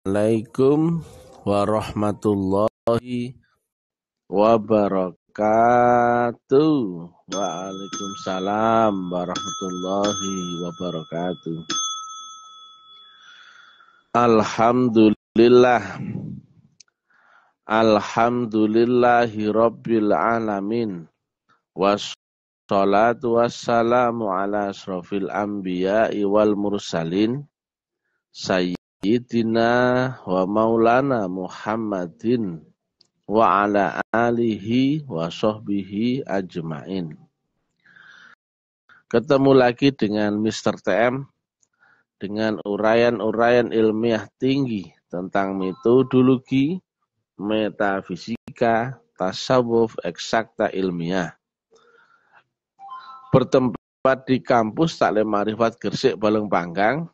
Assalamualaikum warahmatullahi wabarakatuh. Waalaikumsalam warahmatullahi wabarakatuh. Alhamdulillahi rabbil alamin. Wassalatu wassalamu ala asrofil anbiya'i wal mursalin. Sayyidina wa maulana Muhammadin wa ala alihi wa sahbihi ajma'in. Ketemu lagi dengan Mr. TM dengan uraian-uraian ilmiah tinggi tentang metodologi, metafisika, tasawuf, eksakta ilmiah. Bertempat di kampus Taklim Ma'rifat Gresik, Balongpanggang.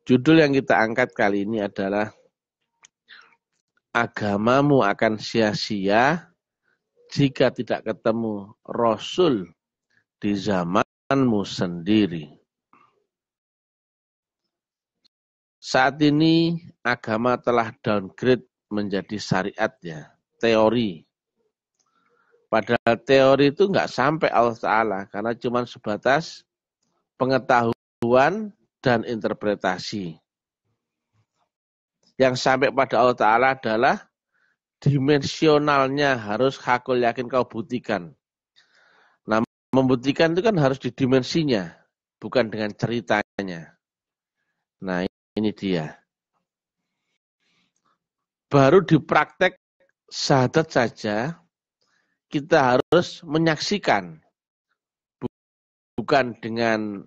Judul yang kita angkat kali ini adalah agamamu akan sia-sia jika tidak ketemu Rasul di zamanmu sendiri. Saat ini agama telah downgrade menjadi syariat ya, teori. Padahal teori itu nggak sampai Allah Ta'ala karena cuma sebatas pengetahuan dan interpretasi. Yang sampai pada Allah Ta'ala adalah dimensionalnya harus hakul yakin kau buktikan. Nah, membuktikan itu kan harus di dimensinya, bukan dengan ceritanya. Nah, ini dia. Baru di praktek syahadat saja, kita harus menyaksikan. Bukan dengan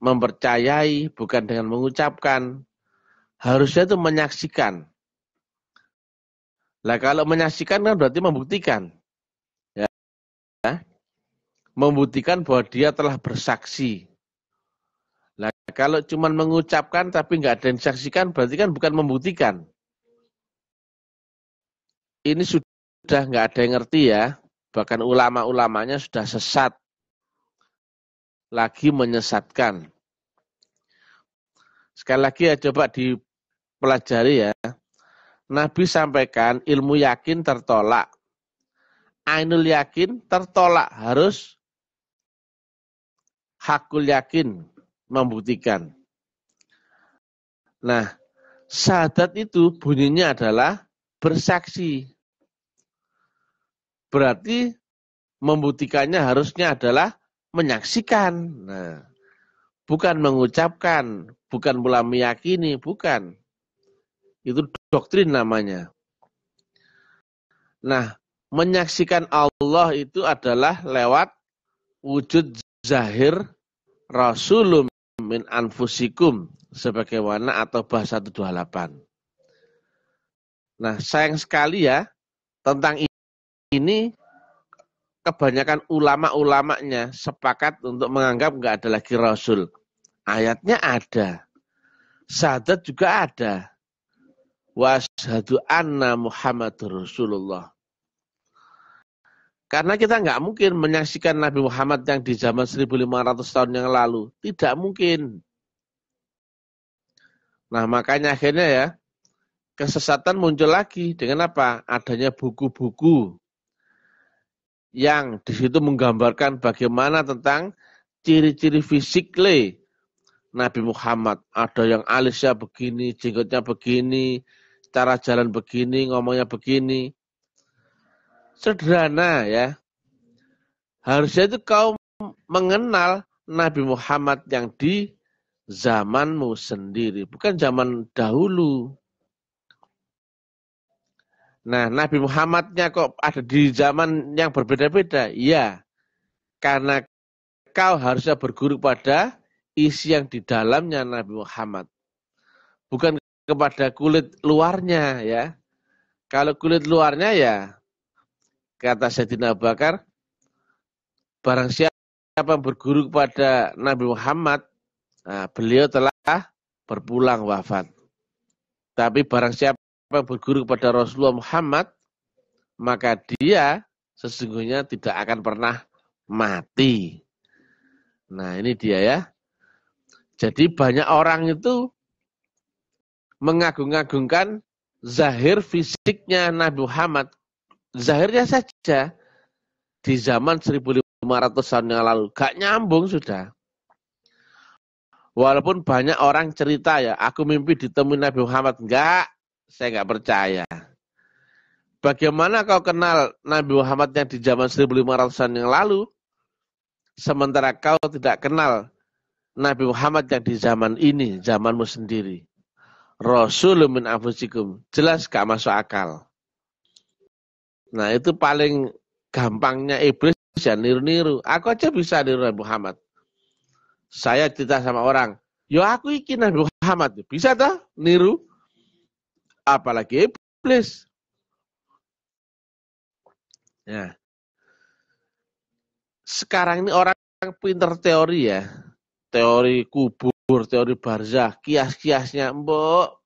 mempercayai, bukan dengan mengucapkan. Harusnya itu menyaksikan. Nah, kalau menyaksikan kan berarti membuktikan. Ya. Membuktikan bahwa dia telah bersaksi. Nah, kalau cuma mengucapkan tapi nggak ada yang disaksikan, berarti kan bukan membuktikan. Ini sudah nggak ada yang ngerti ya. Bahkan ulama-ulamanya sudah sesat. Lagi menyesatkan. Sekali lagi ya coba dipelajari ya. Nabi sampaikan ilmu yakin tertolak. Ainul yakin tertolak. Harus hakul yakin membuktikan. Nah, syahadat itu bunyinya adalah bersaksi. Berarti membuktikannya harusnya adalah menyaksikan. Nah, bukan mengucapkan, bukan pula meyakini, bukan. Itu doktrin namanya. Nah, menyaksikan Allah itu adalah lewat wujud zahir Rasulun min anfusikum sebagaimana atau bahasa 128. Nah, sayang sekali ya tentang ini kebanyakan ulama-ulamanya sepakat untuk menganggap enggak ada lagi Rasul. Ayatnya ada. Syahadat juga ada. Wa asyhadu anna Muhammadur Rasulullah. Karena kita enggak mungkin menyaksikan Nabi Muhammad yang di zaman 1500 tahun yang lalu. Tidak mungkin. Nah, makanya akhirnya ya kesesatan muncul lagi dengan apa? Adanya buku-buku yang di situ menggambarkan bagaimana tentang ciri-ciri fisik Nabi Muhammad. Ada yang alisnya begini, jenggotnya begini, cara jalan begini, ngomongnya begini. Sederhana ya. Harusnya itu kau mengenal Nabi Muhammad yang di zamanmu sendiri, bukan zaman dahulu. Nah, Nabi Muhammadnya kok ada di zaman yang berbeda-beda? Iya, karena kau harusnya berguru pada isi yang di dalamnya Nabi Muhammad. Bukan kepada kulit luarnya ya. Kalau kulit luarnya ya, kata Sayyidina Abu Bakar, barang siapa berguru kepada Nabi Muhammad, nah, beliau telah berpulang wafat. Tapi barang siapa berguru kepada Rasulullah Muhammad, maka dia sesungguhnya tidak akan pernah mati. Nah, ini dia ya. Jadi banyak orang itu mengagung-agungkan zahir fisiknya Nabi Muhammad. Zahirnya saja di zaman 1500 tahun yang lalu. Gak nyambung sudah. Walaupun banyak orang cerita ya, aku mimpi ditemui Nabi Muhammad. Enggak, saya enggak percaya. Bagaimana kau kenal Nabi Muhammad yang di zaman 1500-an yang lalu, sementara kau tidak kenal Nabi Muhammad yang di zaman ini, zamanmu sendiri. Rasulun min anfusikum. Jelas gak masuk akal. Nah itu paling gampangnya iblis ya niru-niru. Aku aja bisa niru Nabi Muhammad. Saya cerita sama orang, yo aku iki Nabi Muhammad. Bisa toh niru? Apalagi iblis. Ya. Sekarang ini orang pinter teori ya. Teori kubur, teori barzah, kias-kiasnya mbok.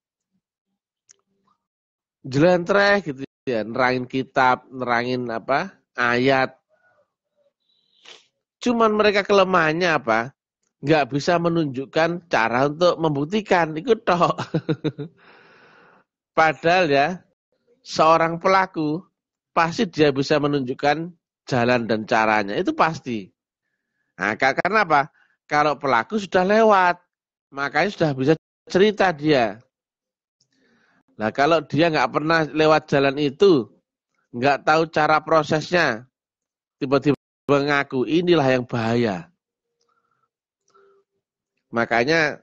Jelentreh gitu ya, nerangin kitab, nerangin apa? Ayat. Cuman mereka kelemahannya apa? Nggak bisa menunjukkan cara untuk membuktikan. Itu toh. Padahal ya, seorang pelaku pasti dia bisa menunjukkan jalan dan caranya. Itu pasti. Nah, karena apa? Kalau pelaku sudah lewat, makanya sudah bisa cerita dia. Nah, kalau dia nggak pernah lewat jalan itu, nggak tahu cara prosesnya, tiba-tiba mengaku, inilah yang bahaya. Makanya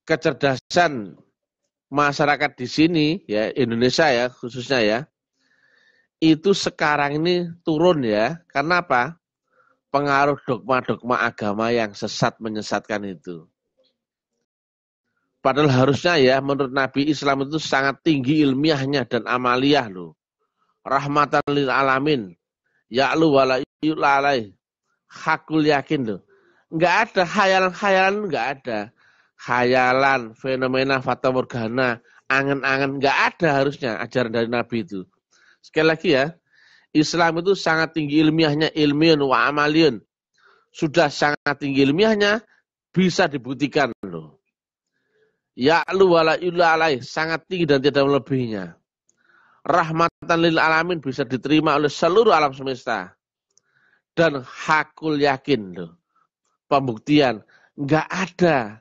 kecerdasan masyarakat di sini, ya Indonesia ya khususnya ya, itu sekarang ini turun ya. Karena apa? Pengaruh dogma-dogma agama yang sesat menyesatkan itu. Padahal harusnya ya menurut Nabi Islam itu sangat tinggi ilmiahnya dan amaliyah loh. Rahmatan lil alamin. Ya'lu wala yu'lalai. Hakul yakin loh. Enggak ada khayalan-khayalan, enggak ada. Khayalan, fenomena fata morgana, angan-angan, enggak ada harusnya ajaran dari Nabi itu. Sekali lagi ya, Islam itu sangat tinggi ilmiahnya, ilmiun wa amaliyun. Sudah sangat tinggi ilmiahnya, bisa dibuktikan loh. Ya'lu wala yu'lalai, sangat tinggi dan tidak melebihinya. Rahmatan lil alamin bisa diterima oleh seluruh alam semesta. Dan hakul yakin loh. Pembuktian enggak ada.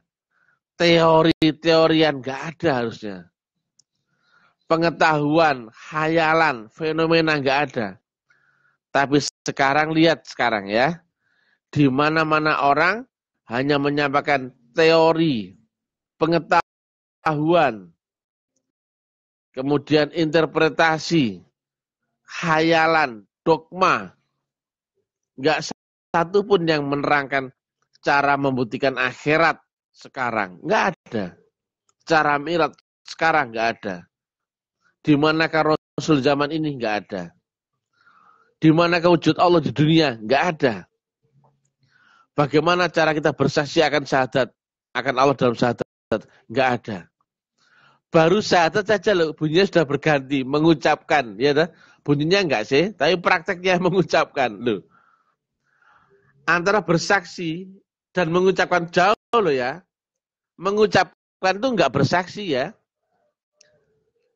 Teori-teorian enggak ada harusnya. Pengetahuan, khayalan, fenomena enggak ada. Tapi sekarang lihat sekarang ya. Di mana-mana orang hanya menyampaikan teori, pengetahuan, kemudian interpretasi, khayalan, dogma. Enggak satu pun yang menerangkan cara membuktikan akhirat sekarang. Enggak ada. Cara mirat sekarang enggak ada. Di manakah Rasul zaman ini? Enggak ada. Di manakah wujud Allah di dunia? Enggak ada. Bagaimana cara kita bersaksi akan syahadat, akan Allah dalam syahadat? Enggak ada. Baru syahadat saja loh, bunyinya sudah berganti, mengucapkan. Ya, bunyinya enggak sih, tapi prakteknya mengucapkan. Loh. Antara bersaksi dan mengucapkan jauh loh ya. Mengucapkan itu enggak bersaksi ya.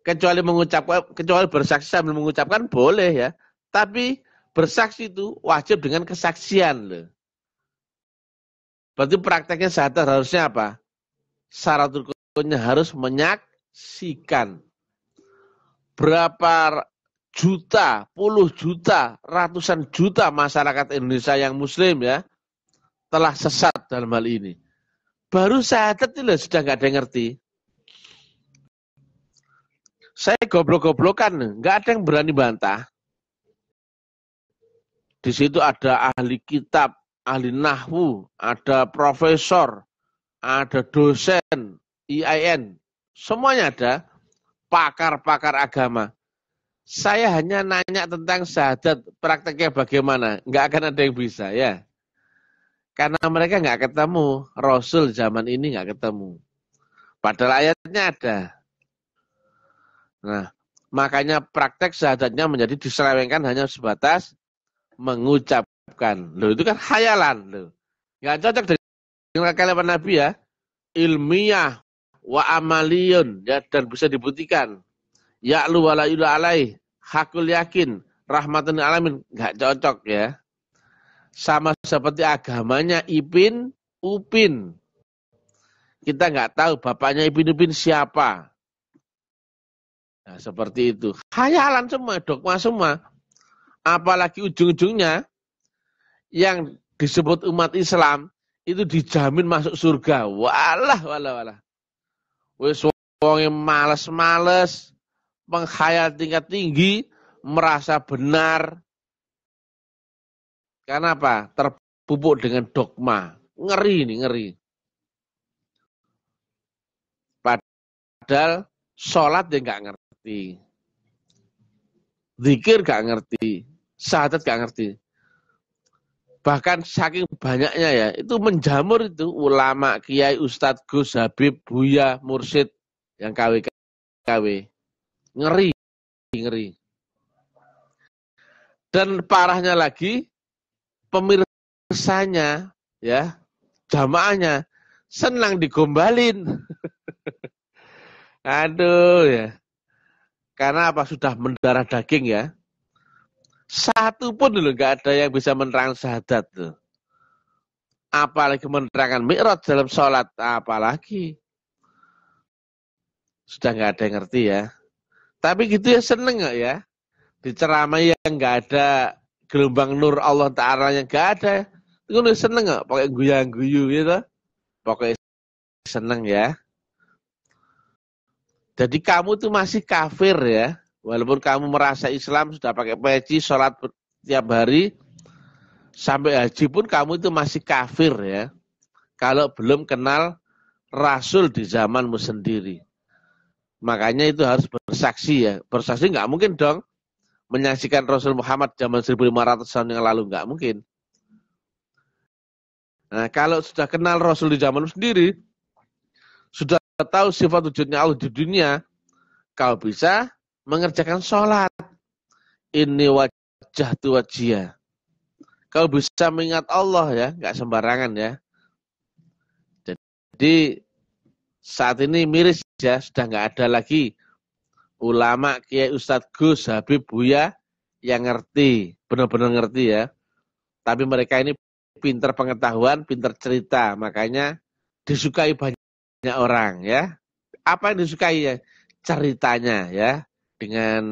Kecuali bersaksi sambil mengucapkan boleh ya. Tapi bersaksi itu wajib dengan kesaksian loh. Berarti prakteknya syahadat harusnya apa? Syarat rukunnya harus menyaksikan. Berapa juta, puluh juta, ratusan juta masyarakat Indonesia yang muslim ya, telah sesat dalam hal ini. Baru syahadat itu sudah nggak ada yang ngerti. Saya goblok-goblokan, nggak ada yang berani bantah. Di situ ada ahli kitab, ahli nahwu, ada profesor, ada dosen, IAIN, semuanya ada, pakar-pakar agama. Saya hanya nanya tentang syahadat, prakteknya bagaimana, nggak akan ada yang bisa ya. Karena mereka nggak ketemu, Rasul zaman ini nggak ketemu. Padahal ayatnya ada. Nah, makanya praktek syahadatnya menjadi diselewengkan hanya sebatas mengucapkan. Loh, itu kan khayalan. Loh. Nggak cocok dengan kalimat Nabi ya. Ilmiah, wa amaliyun, ya, dan bisa dibuktikan. Ya'lu wala yula alaih, hakul yakin, rahmatan alamin, nggak cocok ya. Sama seperti agamanya Ipin Upin. Kita nggak tahu bapaknya Ipin Upin siapa. Nah, seperti itu. Khayalan semua, dogma semua. Apalagi ujung-ujungnya yang disebut umat Islam itu dijamin masuk surga. Walah. Wis wong males-males, menghayal tingkat tinggi, merasa benar. Karena apa? Terpupuk dengan dogma. Ngeri nih, ngeri. Padahal sholat dia nggak ngerti. Zikir nggak ngerti. Syahadat nggak ngerti. Bahkan saking banyaknya ya, itu menjamur itu. Ulama, kiai, ustadz, gus, habib, buya, mursyid, yang KW. Ngeri. Dan parahnya lagi, pemirsanya, ya, jamaahnya, senang digombalin. Aduh ya. Karena apa? Sudah mendarah daging ya. Satu pun dulu nggak ada yang bisa menerangkan syahadat tuh. Apalagi menerangkan mi'raj dalam sholat, apalagi. Sudah nggak ada yang ngerti ya. Tapi gitu ya, seneng nggak ya? Diceramai yang nggak ada gelombang nur Allah Ta'ala yang nggak ada. Itu seneng nggak? Pakai guyang-guyu gitu. Pokoknya seneng ya. Jadi kamu tuh masih kafir ya. Walaupun kamu merasa Islam, sudah pakai peci, sholat tiap hari, sampai haji pun kamu itu masih kafir ya. Kalau belum kenal Rasul di zamanmu sendiri. Makanya itu harus bersaksi ya. Bersaksi nggak mungkin dong menyaksikan Rasul Muhammad zaman 1500 tahun yang lalu, nggak mungkin. Nah, kalau sudah kenal Rasul di zamanmu sendiri, sudah tahu sifat wujudnya Allah di dunia, kau bisa mengerjakan sholat. Ini wajah tu wajah. Kau bisa mengingat Allah ya, nggak sembarangan ya. Jadi saat ini miris ya, sudah nggak ada lagi ulama, kiai, ustadz, gus, habib, buya yang ngerti, benar-benar ngerti ya. Tapi mereka ini pinter pengetahuan, pinter cerita, makanya disukai banyak orang ya. Apa yang disukai ya? Ceritanya ya, dengan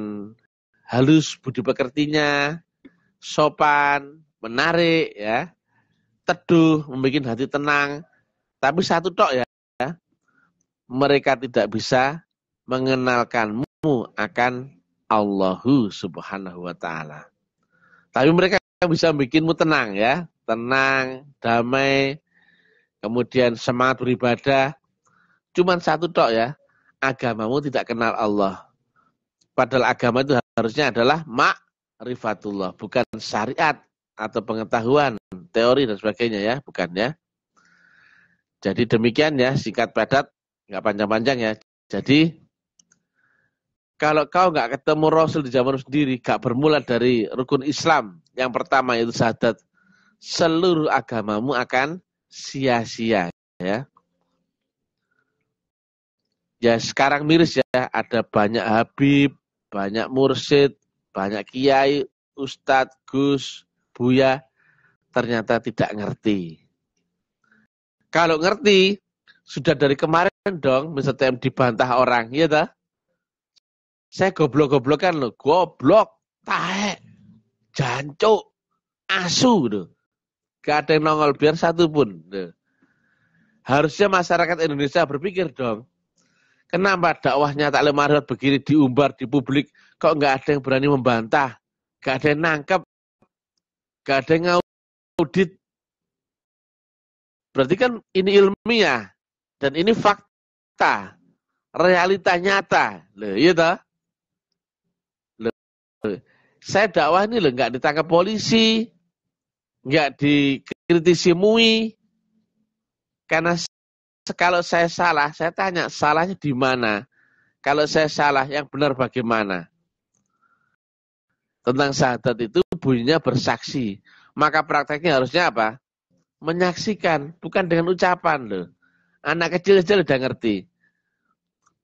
halus budi pekertinya, sopan, menarik ya, teduh, membuat hati tenang. Tapi satu tok ya, mereka tidak bisa mengenalkanmu akan Allahu Subhanahu wa Ta'ala. Tapi mereka bisa bikinmu tenang ya, tenang, damai, kemudian semangat beribadah. Cuman satu tok ya, agamamu tidak kenal Allah. Padahal agama itu harusnya adalah ma'rifatullah, bukan syariat atau pengetahuan, teori dan sebagainya ya, bukan ya. Jadi demikian ya, singkat padat, nggak panjang-panjang ya. Jadi kalau kau nggak ketemu Rasul di zaman sendiri, nggak bermula dari rukun Islam yang pertama yaitu syahadat, seluruh agamamu akan sia-sia ya. Ya sekarang miris ya, ada banyak habib, banyak mursyid, banyak kiai, ustadz, gus, buya, ternyata tidak ngerti. Kalau ngerti, sudah dari kemarin dong, misalnya dibantah orang, iya tak? Saya goblok-goblokan loh, goblok, taek, jancuk, asu tuh. Gak ada yang nongol biar satu pun. Tuh. Harusnya masyarakat Indonesia berpikir dong, kenapa dakwahnya Taklim Marifat begini diumbar di publik, kok nggak ada yang berani membantah, nggak ada yang nangkep, nggak ada yang ngaudit. Berarti kan ini ilmiah dan ini fakta, realita nyata, loh, iya toh? Saya dakwah ini loh nggak ditangkap polisi, nggak dikritisi MUI, karena kalau saya salah, saya tanya salahnya di mana? Kalau saya salah, yang benar bagaimana? Tentang syahadat itu bunyinya bersaksi. Maka prakteknya harusnya apa? Menyaksikan, bukan dengan ucapan loh. Anak kecil-kecil udah ngerti.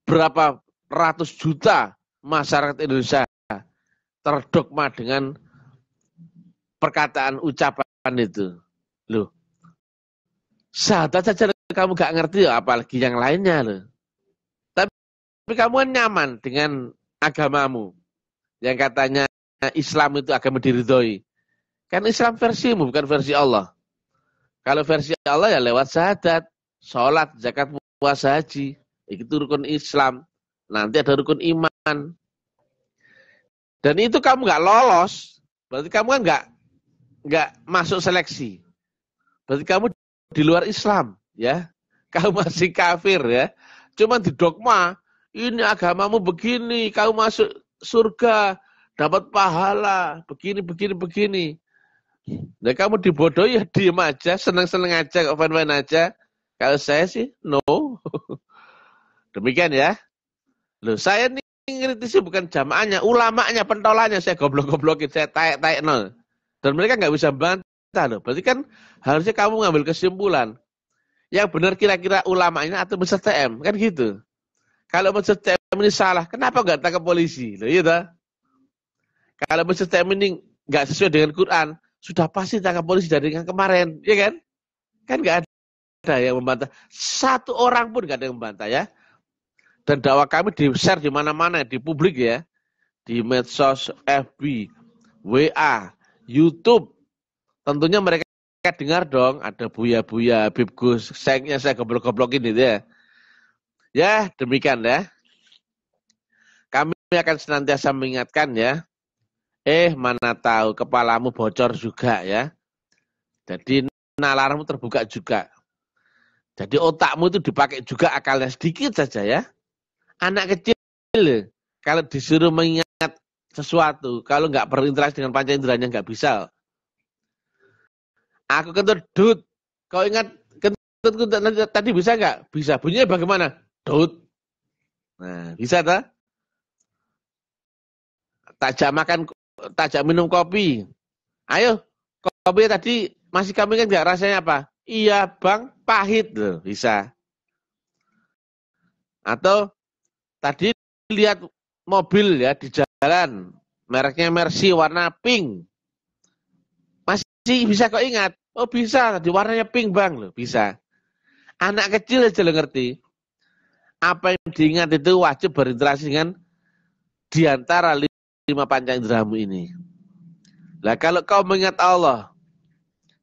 berapa ratus juta masyarakat Indonesia terdogma dengan perkataan ucapan itu. Loh, syahadat saja kamu gak ngerti ya, apalagi yang lainnya loh. Tapi kamu kan nyaman dengan agamamu yang katanya Islam itu agama diridhoi. Kan Islam versimu bukan versi Allah. Kalau versi Allah ya lewat syahadat, sholat, zakat, puasa, haji. Itu rukun Islam. Nanti ada rukun iman. Dan itu kamu nggak lolos, berarti kamu kan nggak masuk seleksi. Berarti kamu di luar Islam, ya. Kamu masih kafir, ya. Cuma didogma, ini agamamu begini, kamu masuk surga, dapat pahala, begini. Nah, kamu dibodohi ya diem aja, seneng-seneng aja, fine-fine aja. Kalau saya sih, no. Demikian ya. Loh, saya nih ngkritisi bukan jamaahnya, ulamanya, pentolannya, saya goblok-goblokin, saya taek-taek nol. Dan mereka nggak bisa bantah loh. Berarti kan harusnya kamu ngambil kesimpulan. Yang benar kira-kira ulamanya atau Mr. TM, kan gitu. Kalau Mr. TM ini salah, kenapa nggak tangkap polisi? Loh, iya toh? Kalau Mr. TM ini nggak sesuai dengan Quran, sudah pasti tangkap polisi dari yang kemarin, ya kan? Kan nggak ada yang membantah. Satu orang pun nggak ada yang membantah ya. Dan dakwah kami di-share di mana-mana, di publik ya. Di medsos, FB, WA, YouTube. Tentunya mereka dengar dong, ada Buya-Buya, Habib Gus, saya goblok-goblokin itu ya. Ya, demikian ya. Kami akan senantiasa mengingatkan ya. Mana tahu kepalamu bocor juga ya. Jadi nalarmu terbuka juga. Jadi otakmu itu dipakai juga akalnya sedikit saja ya. Anak kecil kalau disuruh mengingat sesuatu, kalau nggak berinteraksi dengan panca inderanya nggak bisa. Aku kentut dut, kau ingat kentut tadi bisa nggak? Bisa. Bunyinya bagaimana? Dut. Nah, bisa tak? Tajak minum kopi. Ayo, kopi tadi masih kami kan nggak rasanya apa? Iya bang, pahit loh, bisa. Atau tadi lihat mobil ya di jalan, mereknya Mercy warna pink. Masih bisa kok ingat? Oh bisa, tadi warnanya pink bang loh, bisa. Anak kecil aja lo ngerti. Apa yang diingat itu wajib berinteraksi dengan diantara 5 panca inderamu ini. Lah kalau kau mengingat Allah,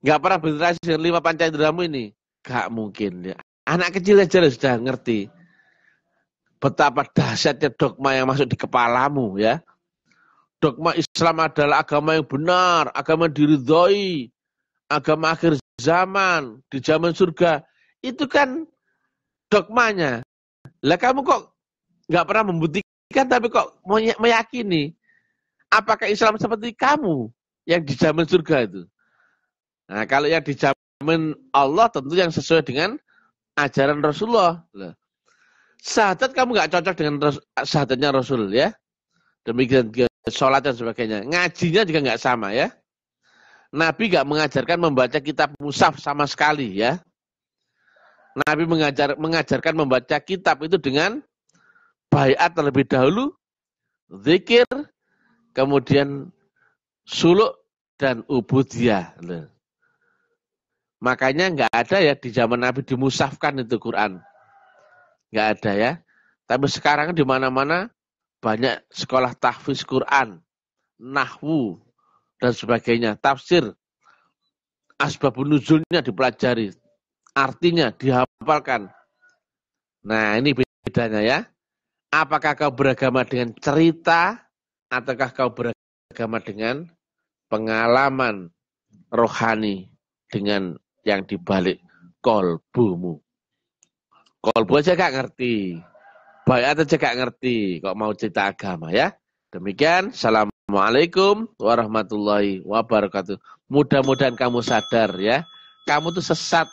nggak pernah berinteraksi dengan 5 panca inderamu ini, nggak mungkin. Ya. Anak kecil aja lo sudah ngerti. Betapa dahsyatnya dogma yang masuk di kepalamu ya. Dogma Islam adalah agama yang benar, agama yang diridhoi, agama akhir zaman, di zaman surga. Itu kan dogmanya. Lah kamu kok nggak pernah membuktikan tapi kok meyakini. Apakah Islam seperti kamu yang di zaman surga itu? Nah kalau yang di zaman Allah tentu yang sesuai dengan ajaran Rasulullah. Syahadat kamu nggak cocok dengan syahadatnya Rasul ya. Demikian sholat dan sebagainya. Ngajinya juga nggak sama ya. Nabi nggak mengajarkan membaca kitab mushaf sama sekali ya. Nabi mengajarkan membaca kitab itu dengan baiat terlebih dahulu, zikir, kemudian suluk dan ubudiyah. Makanya nggak ada ya di zaman Nabi dimusafkan itu Quran. Nggak ada ya. Tapi sekarang di mana-mana banyak sekolah tahfiz Quran, nahwu, dan sebagainya. Tafsir, asbabun nuzulnya dipelajari. Artinya dihafalkan. Nah ini bedanya ya. Apakah kau beragama dengan cerita, ataukah kau beragama dengan pengalaman rohani dengan yang dibalik kolbumu. Kolbu aja gak ngerti. Bayat aja gak ngerti. Kok mau cerita agama ya. Demikian. Assalamualaikum warahmatullahi wabarakatuh. Mudah-mudahan kamu sadar ya. Kamu tuh sesat.